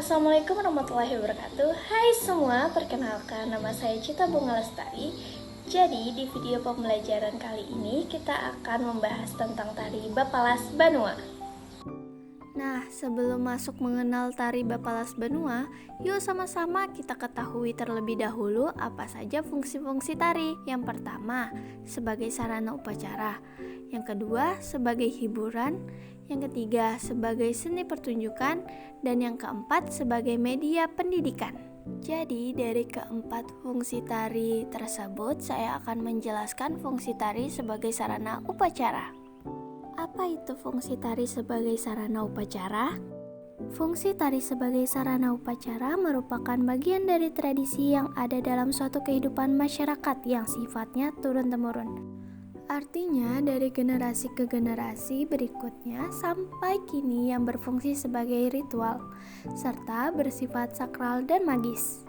Assalamualaikum warahmatullahi wabarakatuh. Hai semua, perkenalkan nama saya Cita Bunga Lestari. Jadi di video pembelajaran kali ini kita akan membahas tentang tari Bapalas Banua. Nah, sebelum masuk mengenal tari Bapalas Banua, yuk sama-sama kita ketahui terlebih dahulu apa saja fungsi-fungsi tari. Yang pertama, sebagai sarana upacara. Yang kedua, sebagai hiburan. Yang ketiga, sebagai seni pertunjukan. Dan yang keempat, sebagai media pendidikan. Jadi, dari keempat fungsi tari tersebut, saya akan menjelaskan fungsi tari sebagai sarana upacara. Apa itu fungsi tari sebagai sarana upacara? Fungsi tari sebagai sarana upacara merupakan bagian dari tradisi yang ada dalam suatu kehidupan masyarakat yang sifatnya turun-temurun. Artinya dari generasi ke generasi berikutnya sampai kini yang berfungsi sebagai ritual serta bersifat sakral dan magis.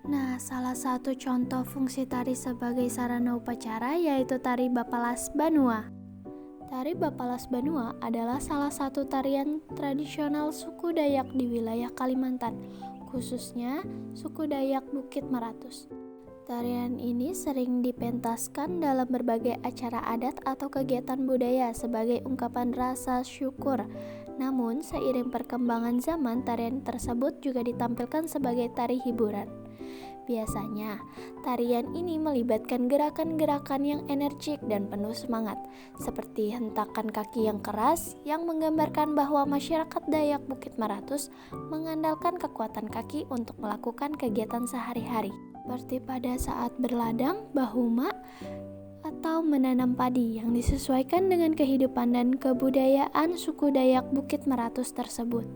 Nah, salah satu contoh fungsi tari sebagai sarana upacara yaitu tari Bapalas Banua. Tari Bapalas Banua adalah salah satu tarian tradisional suku Dayak di wilayah Kalimantan, khususnya suku Dayak Bukit Meratus. Tarian ini sering dipentaskan dalam berbagai acara adat atau kegiatan budaya sebagai ungkapan rasa syukur. Namun, seiring perkembangan zaman, tarian tersebut juga ditampilkan sebagai tari hiburan. Biasanya, tarian ini melibatkan gerakan-gerakan yang energik dan penuh semangat, seperti hentakan kaki yang keras yang menggambarkan bahwa masyarakat Dayak Bukit Meratus mengandalkan kekuatan kaki untuk melakukan kegiatan sehari-hari, seperti pada saat berladang, bahuma, atau menanam padi yang disesuaikan dengan kehidupan dan kebudayaan suku Dayak Bukit Meratus tersebut.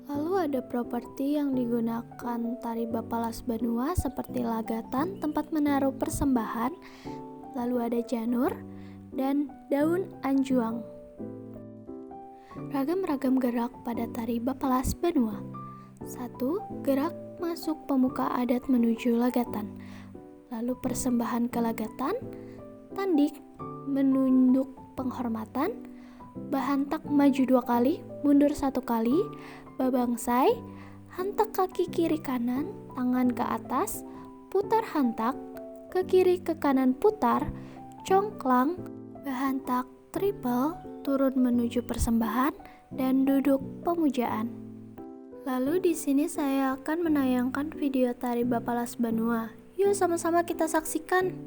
Lalu ada properti yang digunakan tari Bapalas Banua seperti lagatan, tempat menaruh persembahan, lalu ada janur, dan daun anjuang. Ragam-ragam gerak pada tari Bapalas Banua. 1. Gerak masuk pemuka adat menuju lagatan. Lalu persembahan ke lagatan, tandik, menunduk penghormatan, bahantak maju 2 kali, mundur 1 kali, babangsai, hantak kaki kiri kanan, tangan ke atas, putar hantak, ke kiri ke kanan putar, congklang, bahantak triple, turun menuju persembahan, dan duduk pemujaan. Lalu di sini saya akan menayangkan video tari Bapalas Banua. Yuk sama-sama kita saksikan.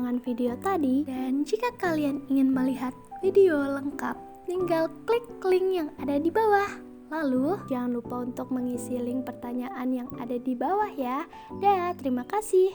potongan video tadi. Dan jika kalian ingin melihat video lengkap, tinggal klik link yang ada di bawah. Lalu jangan lupa untuk mengisi link pertanyaan yang ada di bawah ya. Dah, terima kasih.